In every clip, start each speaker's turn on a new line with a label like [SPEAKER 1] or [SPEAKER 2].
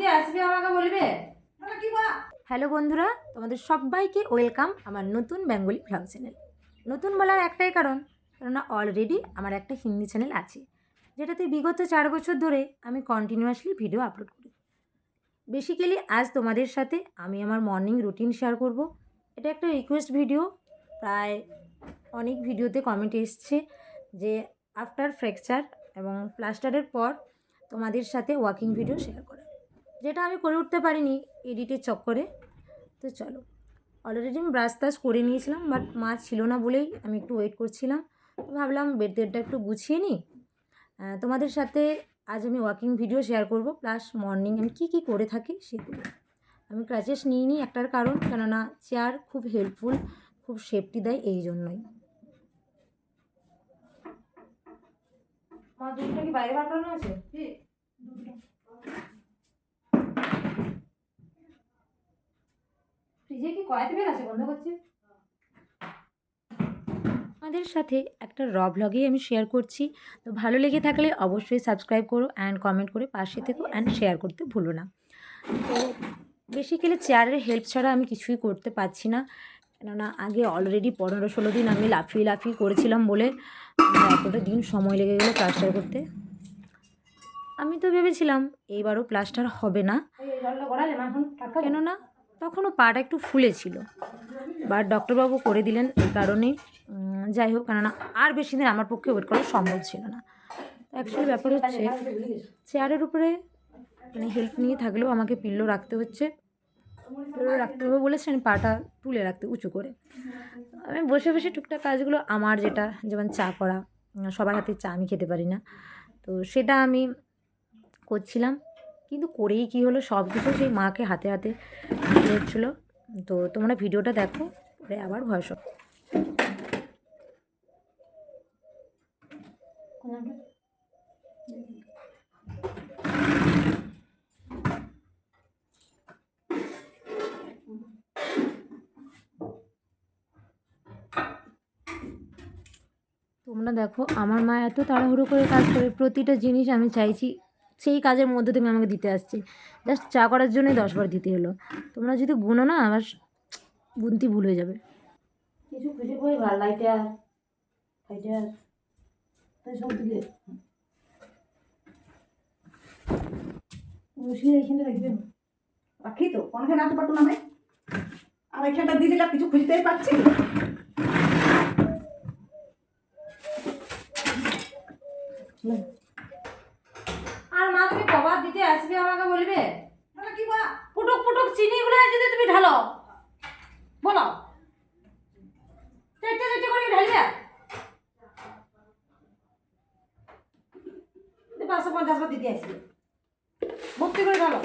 [SPEAKER 1] দিতে আসবে আমাকে বলবে কি বা। হ্যালো বন্ধুরা, তোমাদের সবাইকে ওয়েলকাম আমার নতুন বেঙ্গলি ভ্লগ চ্যানেল। নতুন বলার একটাই কারণ, কেননা অলরেডি আমার একটা হিন্দি চ্যানেল আছে, যেটাতে বিগত 4 বছর ধরে আমি কন্টিনিউয়াসলি ভিডিও আপলোড করি। বেসিক্যালি আজ তোমাদের সাথে আমি আমার মর্নিং রুটিন শেয়ার করব। এটা একটা রিকোয়েস্ট ভিডিও। প্রায় অনেক ভিডিওতে কমেন্ট এসছে যে আফটার ফ্র্যাকচার এবং প্লাস্টারের পর তোমাদের সাথে ওয়াকিং ভিডিও শেয়ার করে, যেটা আমি করে উঠতে পারিনি এডিটের চক্করে। তো চলো, অলরেডি আমি ব্রাশ টাশ করে নিয়েছিলাম, বাট মা ছিল না বলেই আমি একটু ওয়েট করছিলাম। তো ভাবলাম বেডটা একটু গুছিয়ে নিই, তোমাদের সাথে আজ আমি ওয়াকিং ভিডিও শেয়ার করব, প্লাস মর্নিং আমি কী কী করে থাকি সেগুলো। আমি ক্রাচেস নিইনি একটার কারণ, কেননা চেয়ার খুব হেল্পফুল, খুব সেফটি দেয়, এই জন্যই। মা দুধটা কি বাইরে বার করানো আছে? ফ্রিজে কি কড়াইতে বের আছে, বন্ধ করছি। আমাদের সাথে একটা ব্লগেই আমি শেয়ার করছি। তো ভালো লেগে থাকলে অবশ্যই সাবস্ক্রাইব করো অ্যান্ড কমেন্ট করে পাশে থেকো অ্যান্ড শেয়ার করতে ভুলো না। তো বেসিক্যালি চেয়ারের হেল্প ছাড়া আমি কিছুই করতে পারছি না, কেননা আগে অলরেডি 15-16 দিন আমি লাফিয়ে করেছিলাম বলে এতটা দিন সময় লেগে গেলো প্লাস্টার করতে। আমি তো ভেবেছিলাম এইবারও প্লাস্টার হবে না, কেননা তখনও পাটা একটু ফুলেছিল, বাট ডক্টরবাবু করে দিলেন। এই কারণেই যাই হোক, কেননা আর বেশি দিন আমার পক্ষে ওয়েট করা সম্ভব ছিল না। অ্যাকচুয়ালি ব্যাপার হচ্ছে, চেয়ারের উপরে মানে হেল্প নিয়ে থাকলেও আমাকে পিল্লো রাখতে হচ্ছে। পিল্লো রাখতে হবে বলেছেন, পাটা তুলে রাখতে উঁচু করে। আমি বসে বসে টুকটাক কাজগুলো আমার, যেটা যেমন চা করা, সবার হাতে চা আমি খেতে পারি না, তো সেটা আমি করছিলাম। কিন্তু করেই কী হলো, সব কিছু সেই মাকে হাতে হাতে হচ্ছিলো। তো তোমরা ভিডিওটা দেখো, পরে আবার ভয়েস অফ। তোমরা দেখো, আমার মা এত তাড়াহুড়ো করে কাজ করে, প্রতিটা জিনিস আমি চাইছি সেই কাজের মধ্যে থেকে আমাকে দিতে আসছে। জাস্ট চা করার জন্যই 10 বার দিতে হলো। তোমরা যদি গুনো না, আমার গুনতি ভুল হয়ে যাবে। কিছু খুঁজে পাই ভালো লাইটার ফাইটার সব দিকে বসিয়ে এখানে রাখবেন।
[SPEAKER 2] রাখি তো কোনখানে আনতে পারতো না আমি, আর এখানটা দিয়ে দিলাম, কিছু খুঁজতেই পারছি।
[SPEAKER 1] আর মা তুমি কবার দিতে আসবে আমাকে বলবে?
[SPEAKER 2] মানে কি বা
[SPEAKER 1] পুটুক পুটুক চিনিগুলো যদি তুমি ঢালো, বলো চেটে করে ঢালবে।
[SPEAKER 2] 550 বার দিতে আসবে, ভর্তি করে ঢালো।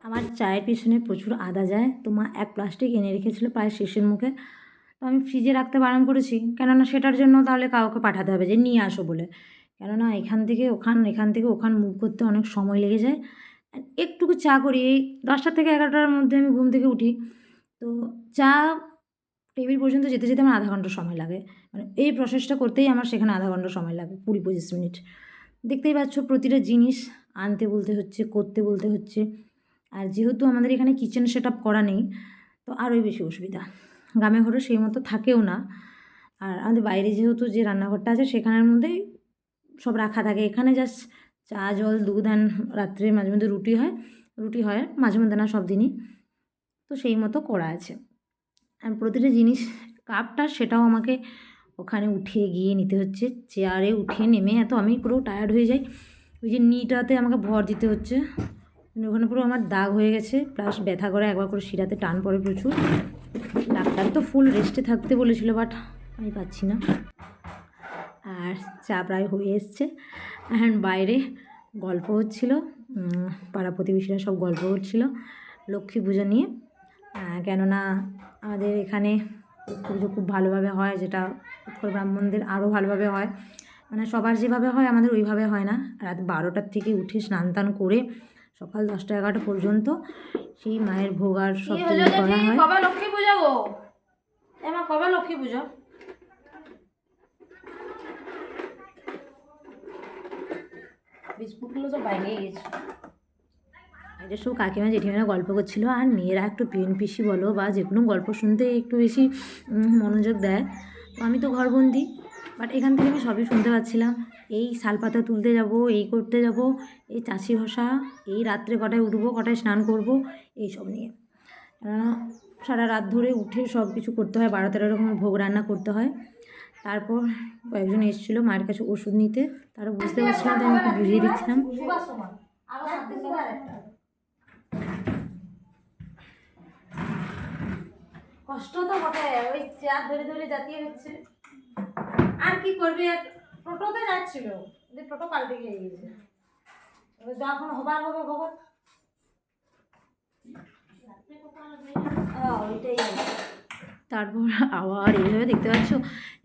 [SPEAKER 1] আমার চায়ের পিছনে প্রচুর আদা যায়, তো মা এক প্লাস্টিক এনে রেখেছিলো প্রায় শেষের মুখে। তো আমি ফ্রিজে রাখতে বারণ করেছি, কেননা সেটার জন্য তাহলে কাউকে পাঠাতে হবে যে নিয়ে আসো বলে, কেননা এখান থেকে ওখান মুভ করতে অনেক সময় লেগে যায়। একটুকু চা করি, এই 10টা থেকে 11টার মধ্যে আমি ঘুম থেকে উঠি, তো চা টেবিল পর্যন্ত যেতে যেতে আমার আধা ঘন্টা সময় লাগে। মানে এই প্রসেসটা করতেই আমার সেখানে আধা ঘন্টা সময় লাগে, 20-25 মিনিট। দেখতেই পাচ্ছ, প্রতিটা জিনিস আনতে বলতে হচ্ছে, করতে বলতে হচ্ছে। আর যেহেতু আমাদের এখানে কিচেন সেট আপ করা নেই, তো আরোই বেশি অসুবিধা। গ্রামে ঘরে সেই মতো থাকেও না। আর আমাদের বাইরে যেহেতু যে রান্নাঘরটা আছে সেখানের মধ্যেই সব রাখা থাকে, এখানে জাস্ট চা জল দুধ অ্যান্ড রাত্রে মাঝে মধ্যে রুটি হয় মাঝে মধ্যে, না সব দিনই। তো সেই মতো করা আছে। আর প্রতিটা জিনিস কাপটা সেটাও আমাকে ওখানে উঠিয়ে গিয়ে নিতে হচ্ছে, চেয়ারে উঠিয়ে নেমে এত আমি পুরো টায়ার্ড হয়ে যাই। ওই যে নিটাতে আমাকে ভর দিতে হচ্ছে, ওখানে পুরো আমার দাগ হয়ে গেছে, প্লাস ব্যথা করে, একবার করে শিরাতে টান পড়ে প্রচুর। ডাক্তার তো ফুল রেস্টে থাকতে বলেছিল, বাট আমি পাচ্ছি না। আর চা প্রায় হয়ে এসছে, অ্যান্ড বাইরে গল্প হচ্ছিলো, পাড়া প্রতিবেশীরা সব গল্প করছিল লক্ষ্মী পুজো নিয়ে। কেননা আমাদের এখানে পুজো খুব ভালোভাবে হয়, যেটা উৎকল ব্রাহ্মণদের আরও ভালোভাবে হয়, মানে সবার যেভাবে হয় আমাদের ওইভাবে হয় না। রাত 12টার থেকে উঠে স্নান টান করে সকাল 10টা-11টা পর্যন্ত সেই মায়ের ভোগ আর সব তৈরি করা হয়।
[SPEAKER 3] কবে লক্ষ্মী পুজো গো? এমা কবে লক্ষ্মী পুজো? বিস্কুটগুলো তো বাইরে গেছে।
[SPEAKER 1] এটা সব কাকিমা জেঠিমারা গল্প করছিল, আর মেয়েরা একটু পিয়ন পিসি বলো বা যে কোনো গল্প শুনতে একটু বেশি মনোযোগ দেয়। তো আমি তো ঘরবন্দি, বাট এখান থেকে আমি সবই শুনতে পাচ্ছিলাম। এই শালপাতা তুলতে যাব, এই করতে যাব, এই চাষি ভাষা, এই রাত্রে কটায় উঠবো, কটায় স্নান করব, এইসব নিয়ে সারা রাত ধরে উঠে সব কিছু করতে হয়, 12-13 রকমের ভোগ রান্না করতে হয়। তারপর কয়েকজন এসেছিলো মায়ের কাছে ওষুধ নিতে, তারা বুঝতে পারছিলাম, তো আমি একটু বুঝিয়ে দিচ্ছিলাম।
[SPEAKER 3] কষ্ট তো বটে, ওই চেয়ার ধরে ধরে জাতীয় হচ্ছে। আর কি করবি, টোটোতে যাচ্ছিল, টোটো পাল্টে গিয়ে গিয়েছে। এবার যখন হবার হবে খবর। ওইটাই।
[SPEAKER 1] তারপর আবার এইভাবে দেখতে পাচ্ছ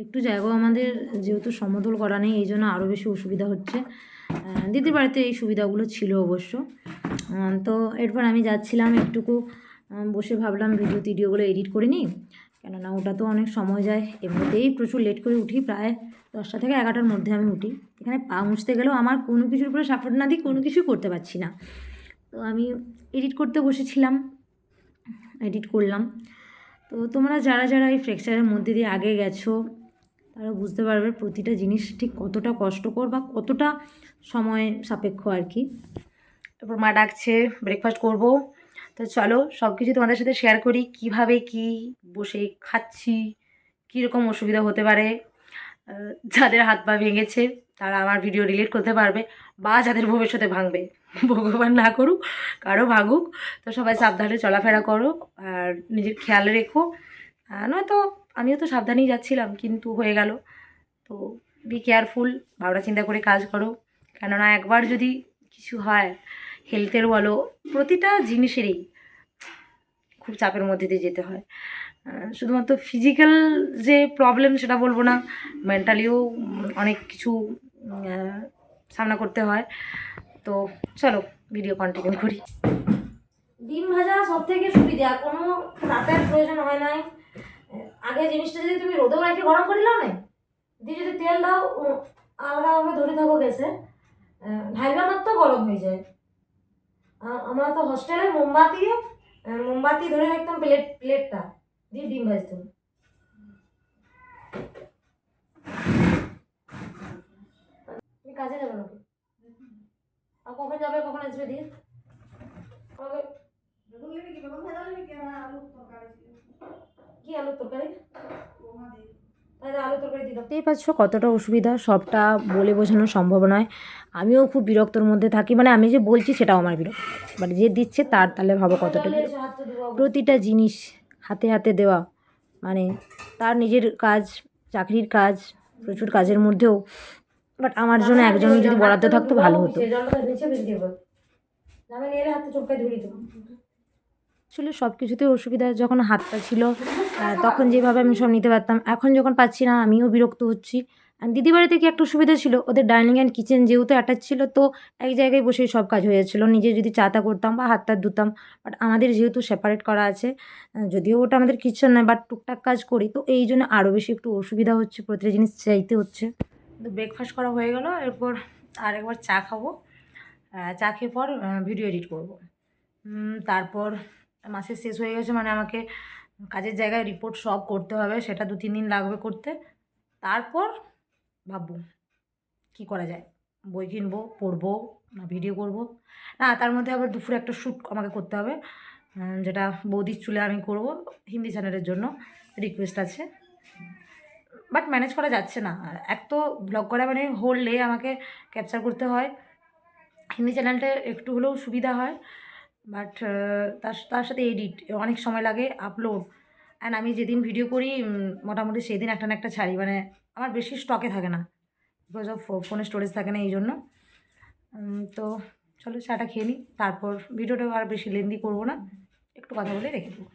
[SPEAKER 1] একটু জায়গাও আমাদের যেহেতু সমতল করা নেই, এই জন্য আরও বেশি অসুবিধা হচ্ছে। দিদির বাড়িতে এই সুবিধাগুলো ছিল অবশ্য। তো এরপর আমি যাচ্ছিলাম একটুকু বসে ভাবলাম ভিডিওগুলো এডিট করে নিই, কেননা ওটা তো অনেক সময় যায়। এমনিতেই প্রচুর লেট করে উঠি, প্রায় 10টা থেকে 11টার মধ্যে আমি উঠি। এখানে পা মুছতে গেলেও আমার কোনো কিছুর উপরে সাপোর্ট না দিই কোনো কিছুই করতে পারছি না। তো আমি এডিট করতে বসেছিলাম, এডিট করলাম। তো তোমরা যারা যারা এই ফ্র্যাকচারের মধ্যে দিয়ে আগে গেছো তারা বুঝতে পারবে প্রতিটা জিনিস ঠিক কতটা কষ্টকর বা কতটা সময় সাপেক্ষ আর কি। তারপর মা ডাকছে, ব্রেকফাস্ট করব। তো চলো সব কিছু তোমাদের সাথে শেয়ার করি, কিভাবে কি বসে খাচ্ছি, কীরকম অসুবিধা হতে পারে। যাদের হাত পা ভেঙেছে তারা আমার ভিডিও রিলেট করতে পারবে, বা যাদের ভবিষ্যতে ভাঙবে, ভগবান না করুক কারো ভাঙুক। তো সবাই সাবধানে চলাফেরা করো আর নিজের খেয়াল রেখো। নয়তো আমিও তো সাবধানেই যাচ্ছিলাম, কিন্তু হয়ে গেল। তো বি কেয়ারফুল, ভাবনা চিন্তা করে কাজ করো, কেননা একবার যদি কিছু হয়, হেলথের বলো প্রতিটা জিনিসেরই খুব চাপের মধ্যে দিয়ে যেতে হয়। শুধুমাত্র ফিজিক্যাল যে প্রবলেম সেটা বলবো না, মেন্টালিও অনেক কিছু সামনা করতে হয়। তো চলো ভিডিও কন্টিনিউ করি।
[SPEAKER 3] ডিম ভাজা সব থেকে সুবিধা, কোনো রাতের প্রয়োজন হয় নাই। আগে জিনিসটা যদি তুমি রোদেও রেখে গরম করে নাও না, দিয়ে যদি তেল দাও আলাদাভাবে ধরে থাকো গ্যাসে, ঢাইবা মাত্র গরম হয়ে যায়। আমরা তো হোস্টেলে মোমবাতি ধরে রাখতাম প্লেটটা দিয়ে ডিম ভাজতাম। তুমি কাজে যাবে নাকি? আর কখন যাবে, কখন আসবে দিয়ে আমাকে? কি আলুর তরকারি? তাহলে আলুর তরকারি দিলাম।
[SPEAKER 1] দেখতেই পাচ্ছ কতটা অসুবিধা, সবটা বলে বোঝানো সম্ভব নয়। আমিও খুব বিরক্তর মধ্যে থাকি, মানে আমি যে বলছি সেটাও আমার বিরক্ত, বাট যে দিচ্ছে তার তাহলে ভাবো কতটা বিরক্ত। প্রতিটা জিনিস হাতে হাতে দেওয়া, মানে তার নিজের কাজ, চাকরির কাজ, প্রচুর কাজের মধ্যেও, বাট আমার জন্য একজন যদি বরাদ্দ থাকতো ভালো হতো। আসলে সব কিছুতে অসুবিধা। যখন হাতটা ছিল তখন যেভাবে আমি সব নিতে পারতাম, এখন যখন পাচ্ছি না আমিও বিরক্ত হচ্ছি। আর দিদি বাড়িতে কি একটা সুবিধা ছিল, ওদের ডাইনিং অ্যান্ড কিচেন যেহেতু অ্যাটাচ ছিল, তো এক জায়গায় বসেই সব কাজ হয়ে যাচ্ছিলো। নিজে যদি চা তা করতাম বা হাত টাত ধুতাম, বাট আমাদের যেহেতু সেপারেট করা আছে, যদিও ওটা আমাদের কিচেন নয়, বাট টুকটাক কাজ করি, তো এই জন্য আরও বেশি একটু অসুবিধা হচ্ছে, প্রতিটা জিনিস চাইতে হচ্ছে। তো ব্রেকফাস্ট করা হয়ে গেল, এরপর আরেকবার চা খাবো। চা খেয়ে পর ভিডিও এডিট করব। তারপর মাসের শেষ হয়ে গেছে, মানে আমাকে কাজের জায়গায় রিপোর্ট সব করতে হবে, সেটা 2-3 দিন লাগবে করতে। তারপর ভাববো কী করা যায়, বই কিনবো, পড়বো না ভিডিও করব। না, তার মধ্যে আবার দুপুরে একটা শ্যুট আমাকে করতে হবে, যেটা বৌদির চুলে আমি করব, হিন্দি চ্যানেলের জন্য রিকোয়েস্ট আছে। বাট ম্যানেজ করা যাচ্ছে না, এক তো ব্লগ করা মানে হোল ডে আমাকে ক্যাপচার করতে হয়। হিন্দি চ্যানেলটা একটু হলেও সুবিধা হয়, বাট তার সাথে এডিট অনেক সময় লাগে, আপলোড। অ্যান্ড আমি যেদিন ভিডিও করি মোটামুটি সেই দিন একটা না একটা ছাড়ি, মানে আমার বেশি স্টকে থাকে না, বিকজ অফ ফোনে স্টোরেজ থাকে না এই জন্য। তো চলো চাটা খেয়ে নিই, তারপর ভিডিওটা আর বেশি লেন্দি করবো না, একটু কথা বলে রেখে দেবো।